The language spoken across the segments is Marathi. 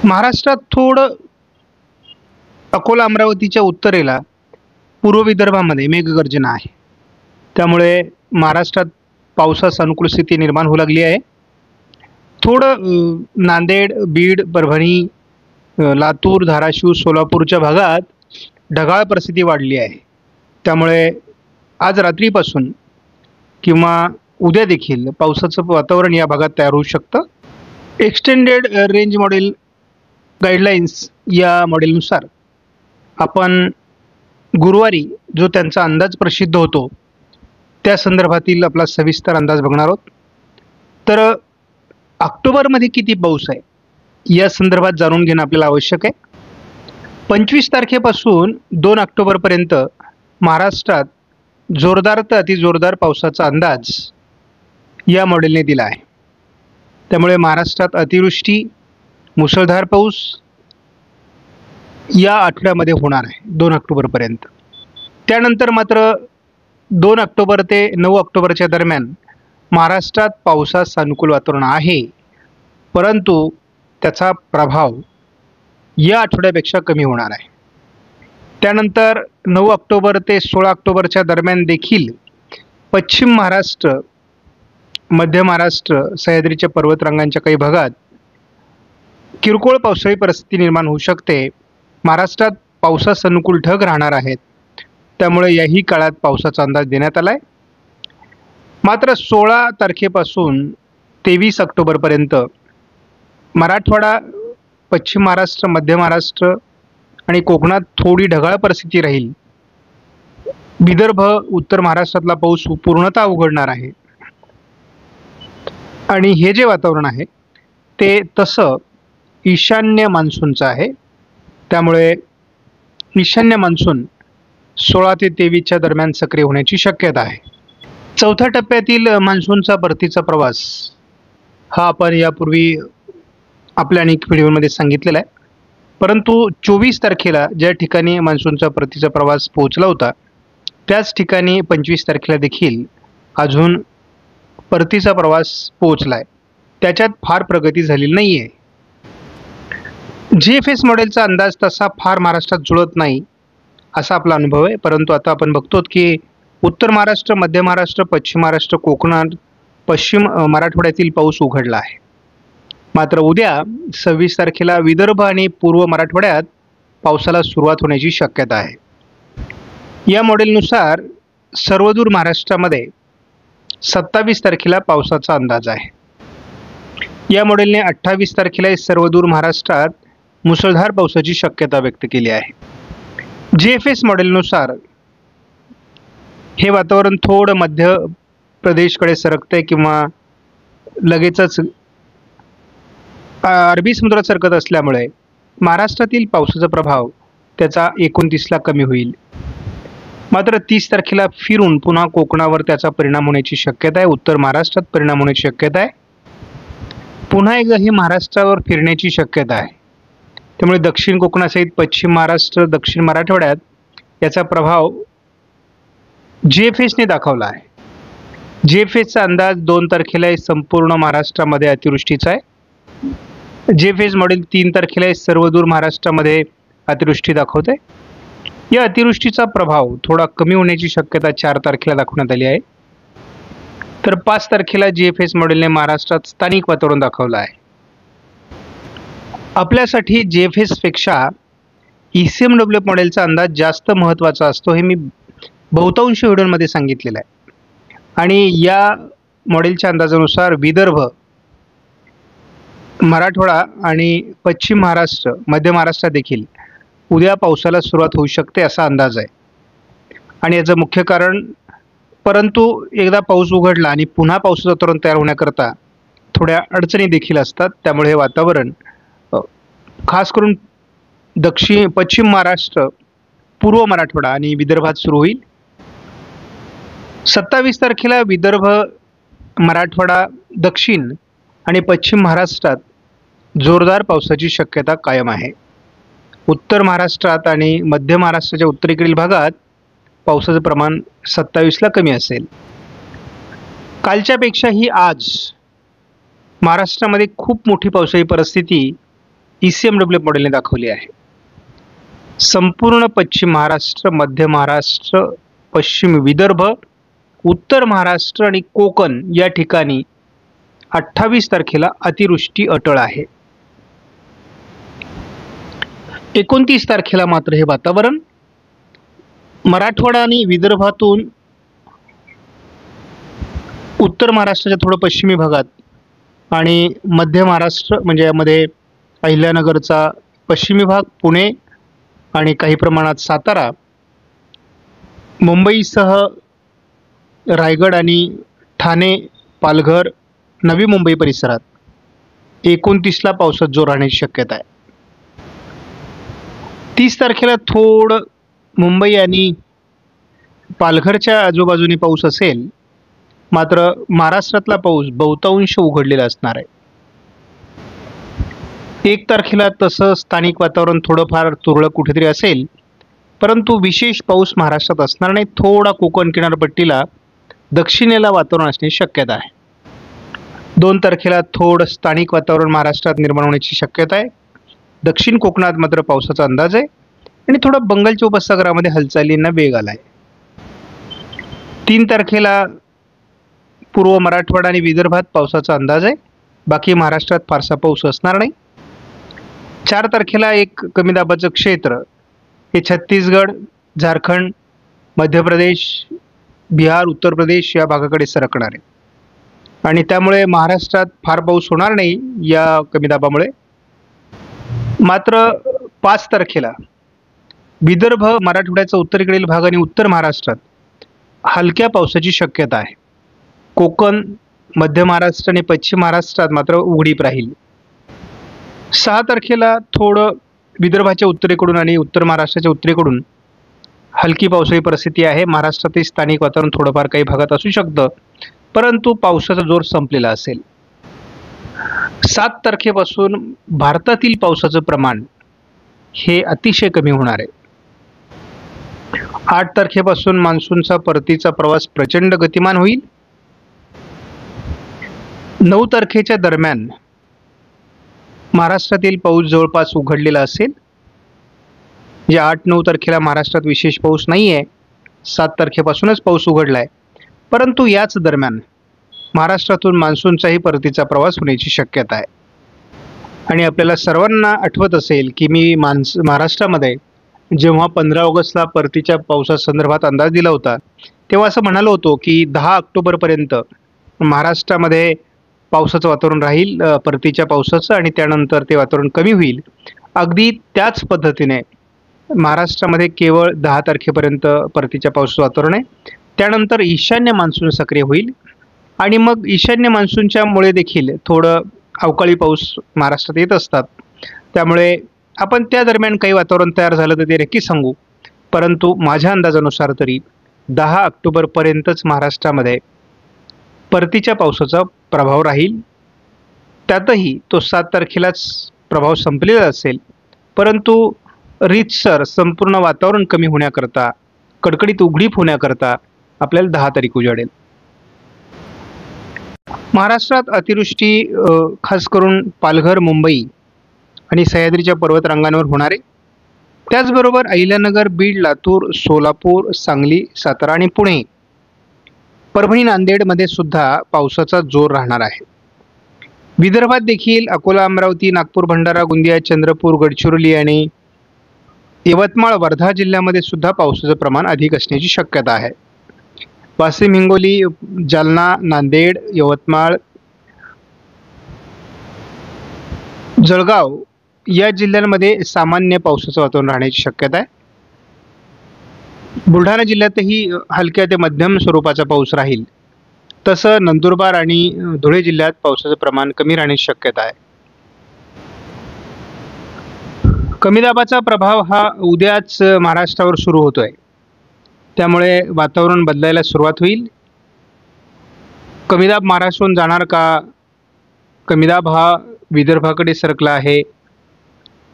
महाराष्ट्रात थोडं अकोला अमरावतीच्या उत्तरेला पूर्व विदर्भामध्ये मेघगर्जना आहे. त्यामुळे महाराष्ट्रात पावसास अनुकूल स्थिती निर्माण होऊ लागली आहे. थोडं नांदेड, बीड, परभणी, लातूर, धाराशिव, सोलापूरच्या भागात ढगाळ परिस्थिती वाढली आहे. त्यामुळे आज रात्रीपासून किंवा उद्या देखील पावसाचं वातावरण या भागात तयार होऊ शकतं. एक्सटेंडेड रेंज मॉडेल गाईडलाईन्स या मॉडेलनुसार आपण गुरुवारी जो त्यांचा अंदाज प्रसिद्ध होतो त्या संदर्भातील आपला सविस्तर अंदाज बघणार आहोत. तर ऑक्टोबरमध्ये किती पाऊस आहे या संदर्भात जाणून घेणं आपल्याला आवश्यक आहे. 25 तारखेपासून 2 ऑक्टोबरपर्यंत महाराष्ट्रात जोरदार ते अतिजोरदार पावसाचा अंदाज या मॉडेलने दिला आहे. त्यामुळे महाराष्ट्रात अतिवृष्टी, मुसळधार पाऊस या आठवड्यामध्ये होणार आहे 2 ऑक्टोबरपर्यंत. त्यानंतर मात्र 2 ऑक्टोबर ते 9 ऑक्टोबरच्या दरम्यान महाराष्ट्रात पावसास अनुकूल वातावरण आहे, परंतु त्याचा प्रभाव या आठवड्यापेक्षा कमी होणार आहे. त्यानंतर 9 ऑक्टोबर ते 16 ऑक्टोबरच्या दरम्यान देखील पश्चिम महाराष्ट्र, मध्य महाराष्ट्र, सह्याद्रीच्या पर्वतरांगांच्या काही भागात किरकोळ पावसाळी परिस्थिती निर्माण होऊ शकते. महाराष्ट्रात पावसास अनुकूल ढग राहणार आहेत. त्यामुळे याही काळात पावसाचा अंदाज देण्यात आला आहे. मात्र 16 तारखेपासून 23 ऑक्टोबरपर्यंत मराठवाडा, पश्चिम महाराष्ट्र, मध्य महाराष्ट्र आणि कोकणात थोडी ढगाळ परिस्थिती राहील. विदर्भ, उत्तर महाराष्ट्रातला पाऊस पूर्णतः उघडणार आहे. आणि हे जे वातावरण आहे ते तसं ईशान्य मान्सूनचं आहे. त्यामुळे ईशान्य मान्सून 16 ते 23च्या दरम्यान सक्रिय होण्याची शक्यता आहे. चौथ्या टप्प्यातील मान्सूनचा परतीचा प्रवास हा आपण यापूर्वी आपल्या अनेक व्हिडिओमध्ये सांगितलेला आहे. परंतु 24 तारखेला ज्या ठिकाणी मान्सूनचा परतीचा प्रवास पोहोचला होता त्याच ठिकाणी 25 तारखेला देखील अजून परतीचा प्रवास पोहोचला आहे. त्याच्यात फार प्रगती झालेली नाही आहे. GFS मॉडेलचा अंदाज तसा फार महाराष्ट्रात जुळत नाही असा आपला अनुभव आहे. परंतु आता आपण बघतो की उत्तर महाराष्ट्र, मध्य महाराष्ट्र, पश्चिम महाराष्ट्र, कोकणात, पश्चिम मराठवाड्यातील पाऊस उघडला आहे. मात्र उद्या 26 तारखेला विदर्भ आणि पूर्व मराठवाड्यात पावसाला सुरुवात होण्याची शक्यता आहे. या मॉडेलनुसार सर्वदूर महाराष्ट्रामध्ये 27 तारखेला पावसाचा अंदाज आहे. या मॉडेलने 28 तारखेला सर्वदूर महाराष्ट्रात मुसळधार पावसाची शक्यता व्यक्त केली आहे. GFS मॉडेलनुसार हे वातावरण थोडं मध्य प्रदेशकडे सरकते किंवा लगेचच अरबी समुद्रात सरकत असल्यामुळे महाराष्ट्रातील पावसाचा प्रभाव त्याचा 29ला कमी होईल. मात्र 30 तारखेला फिरून पुन्हा कोकणावर त्याचा परिणाम होण्याची शक्यता आहे. उत्तर महाराष्ट्रात परिणाम होण्याची शक्यता आहे. पुन्हा एकदा ही महाराष्ट्रावर फिरण्याची शक्यता आहे. त्यामुळे दक्षिण कोकणासहित पश्चिम महाराष्ट्र, दक्षिण मराठवाड्यात याचा प्रभाव GFSने दाखवला आहे. GFSचा अंदाज 2 तारखेला संपूर्ण महाराष्ट्रामध्ये अतिवृष्टीचा आहे. GFS मॉडेल 3 तारखेला सर्वदूर महाराष्ट्रामध्ये अतिवृष्टी दाखवते. या अतिवृष्टीचा प्रभाव थोडा कमी होण्याची शक्यता 4 तारखेला दाखवण्यात आली आहे. तर 5 तारखेला GFS मॉडेलने महाराष्ट्रात स्थानिक वातावरण दाखवलं आहे. आपल्यासाठी GFSपेक्षा ECMW मॉडेलचा अंदाज जास्त महत्त्वाचा असतो हे मी बहुतांश व्हिडिओमध्ये सांगितलेलं आहे. आणि या मॉडेलच्या अंदाजानुसार विदर्भ, मराठवाडा आणि पश्चिम महाराष्ट्र, मध्य महाराष्ट्रात देखील उद्या पावसाला सुरुवात होऊ शकते असा अंदाज आहे. आणि याचं मुख्य कारण, परंतु एकदा पाऊस उघडला आणि पुन्हा पावसाचं वातावरण तयार होण्याकरता थोड्या अडचणी देखील असतात. त्यामुळे हे वातावरण खास करून पश्चिम महाराष्ट्र, पूर्व मराठवाडा आणि विदर्भात सुरू होईल. 27 तारखेला विदर्भ, मराठवाडा, दक्षिण आणि पश्चिम महाराष्ट्रात जोरदार पावसाची शक्यता कायम आहे. उत्तर महाराष्ट्रात आणि मध्य महाराष्ट्राच्या उत्तरेकडील भागात पावसाचं प्रमाण 27ला कमी असेल. कालच्यापेक्षाही आज महाराष्ट्रामध्ये खूप मोठी पावसाळी परिस्थिती ECMW मॉडेलने दाखवली आहे. संपूर्ण पश्चिम महाराष्ट्र, मध्य महाराष्ट्र, पश्चिम विदर्भ, उत्तर महाराष्ट्र आणि कोकण या ठिकाणी 28 तारखेला अतिवृष्टी अटळ आहे. 29 तारखेला मात्र हे वातावरण मराठवाडा आणि विदर्भातून उत्तर महाराष्ट्राच्या थोडं पश्चिमी भागात आणि मध्य महाराष्ट्र म्हणजे यामध्ये अहिल्यानगरचा पश्चिमी भाग, पुणे आणि काही प्रमाणात सातारा, मुंबईसह रायगड आणि ठाणे, पालघर, नवी मुंबई परिसरात 29ला पावसात जोर राहण्याची शक्यता आहे. 30 तारखेला थोडं मुंबई आणि पालघरच्या आजूबाजूने पाऊस असेल, मात्र महाराष्ट्रातला पाऊस बहुतांश उघडलेला असणार आहे. 1 तारखेला तसं स्थानिक वातावरण थोडंफार तुरळक कुठेतरी असेल, परंतु विशेष पाऊस महाराष्ट्रात असणार नाही. थोडा कोकण किनारपट्टीला दक्षिणेला वातावरण असण्याची शक्यता आहे. 2 तारखेला थोडं स्थानिक वातावरण महाराष्ट्रात निर्माण होण्याची शक्यता आहे. दक्षिण कोकणात मात्र पावसाचा अंदाज आहे आणि थोडा बंगालच्या उपसागरामध्ये हालचालींना वेग आला आहे. 3 तारखेला पूर्व मराठवाडा आणि विदर्भात पावसाचा अंदाज आहे. बाकी महाराष्ट्रात फारसा पाऊस असणार नाही. 4 तारखेला एक कमी दाबाचं क्षेत्र हे छत्तीसगड, झारखंड, मध्य प्रदेश, बिहार, उत्तर प्रदेश या भागाकडे सरकणार आहे आणि त्यामुळे महाराष्ट्रात फार पाऊस होणार नाही या कमी दाबामुळे. मात्र 5 तारखेला विदर्भ, मराठवाड्याचा उत्तरेकडील भाग आणि उत्तर महाराष्ट्रात हलक्या पावसाची शक्यता आहे. कोकण, मध्य महाराष्ट्र आणि पश्चिम महाराष्ट्रात मात्र उघडीप राहील. 6 तारखेला थोडं विदर्भाच्या उत्तरेकडून आणि उत्तर महाराष्ट्राच्या उत्तरेकडून हलकी पावसाळी परिस्थिती आहे. महाराष्ट्रातील स्थानिक वातावरण थोडंफार काही भागात असू शकतं, परंतु पावसाचा जोर संपलेला असेल. 7 तारखेपासून भारतातील पावसाचं प्रमाण हे अतिशय कमी होणार आहे. 8 तारखेपासून मान्सूनचा परतीचा प्रवास प्रचंड गतिमान होईल. 9 तारखेच्या दरम्यान महाराष्ट्रातील पाऊस जवळपास उघडलेला असेल. या 8-9 तारखेला महाराष्ट्रात विशेष पाऊस नाही आहे. 7 तारखेपासूनच पाऊस उघडला आहे, परंतु याच दरम्यान महाराष्ट्रातून मान्सूनचाही परतीचा प्रवास होण्याची शक्यता आहे. आणि आपल्याला सर्वांना आठवत असेल की मी महाराष्ट्रामध्ये जेव्हा 15 ऑगस्टला परतीच्या पावसासंदर्भात अंदाज दिला होता, तेव्हा असं म्हणालो होतो की 10 ऑक्टोबरपर्यंत महाराष्ट्रामध्ये पावसाचं वातावरण राहील, परतीच्या पावसाचं, आणि त्यानंतर ते वातावरण कमी होईल. अगदी त्याच पद्धतीने महाराष्ट्रामध्ये केवळ 10 तारखेपर्यंत परतीच्या पावसाचं वातावरण आहे. त्यानंतर ईशान्य मान्सून सक्रिय होईल आणि मग ईशान्य मान्सूनच्यामुळे देखील थोडं अवकाळी पाऊस महाराष्ट्रात येत असतात. त्यामुळे आपण त्या दरम्यान काही वातावरण तयार झालं तर ते नक्की सांगू, परंतु माझ्या अंदाजानुसार तरी 10 ऑक्टोबरपर्यंतच महाराष्ट्रामध्ये परतीच्या पावसाचा प्रभाव राहील. त्यातही तो 7 तारखेलाच प्रभाव संपलेला असेल, परंतु रीतसर संपूर्ण वातावरण कमी होण्याकरता, कडकडीत उघडीप होण्याकरता आपल्याला 10 तारीख उजाडेल. महाराष्ट्रात अतिवृष्टी खास करून पालघर, मुंबई आणि सह्याद्रीच्या पर्वतरांगांवर होणार आहे. त्याचबरोबर अहिल्यानगर, बीड, लातूर, सोलापूर, सांगली, सातारा आणि पुणे, परभणी, नांदेडमध्ये सुद्धा पावसाचा जोर राहणार आहे. विदर्भात देखील अकोला, अमरावती, नागपूर, भंडारा, गोंदिया, चंद्रपूर, गडचिरोली आणि यवतमाळ, वर्धा जिल्ह्यामध्ये सुद्धा पावसाचं प्रमाण अधिक असण्याची शक्यता आहे. वाशिम, हिंगोली, जालना, नांदेड, यवतमाळ, जळगाव या जिल्ह्यांमध्ये सामान्य पावसाचं वातावरण राहण्याची शक्यता आहे. बुलढाणा जिल्ह्यातही हलक्या ते मध्यम स्वरूपाचा पाऊस राहील. तसं नंदुरबार आणि धुळे जिल्ह्यात पावसाचं प्रमाण कमी राहण्याची शक्यता आहे. कमी दाबाचा प्रभाव हा उद्याच महाराष्ट्रावर सुरू होतोय, त्यामुळे वातावरण बदलायला सुरुवात होईल. कमी दाब महाराष्ट्रातून जाणार का? कमी दाब हा विदर्भाकडे सरकला आहे.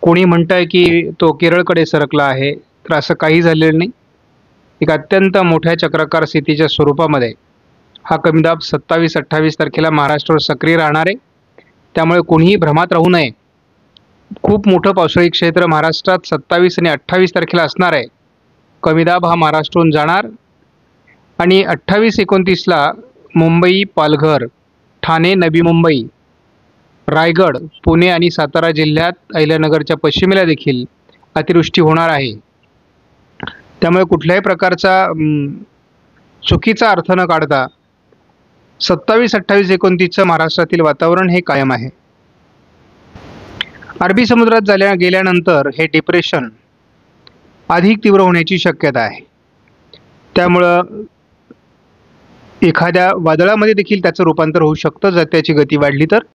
कोणी म्हणतंय की तो केरळकडे सरकला आहे, तर असं काही झालेलं नाही. एक अत्यंत मोठ्या चक्राकार स्थितीच्या स्वरूपामध्ये हा कमी दाब 27-28 तारखेला महाराष्ट्रावर सक्रिय राहणार आहे. त्यामुळे कोणीही भ्रमात राहू नये. खूप मोठं पावसाळी क्षेत्र महाराष्ट्रात 27 आणि 28 तारखेला असणार आहे. कमी दाब हा महाराष्ट्रातून जाणार आणि 28-29ला मुंबई, पालघर, ठाणे, नवी मुंबई, रायगड, पुणे आणि सातारा जिल्ह्यात अहिल्यानगरच्या पश्चिमेला देखील अतिवृष्टी होणार आहे. त्यामुळे कुठल्याही प्रकारचा चुकीचा अर्थ न काढता 27, 28, 29चं महाराष्ट्रातील वातावरण हे कायम आहे. अरबी समुद्रात गेल्यानंतर हे डिप्रेशन अधिक तीव्र होण्याची शक्यता आहे. त्यामुळं एखाद्या वादळामध्ये देखील त्याचं रूपांतर होऊ शकतं जर त्याची गती वाढली तर.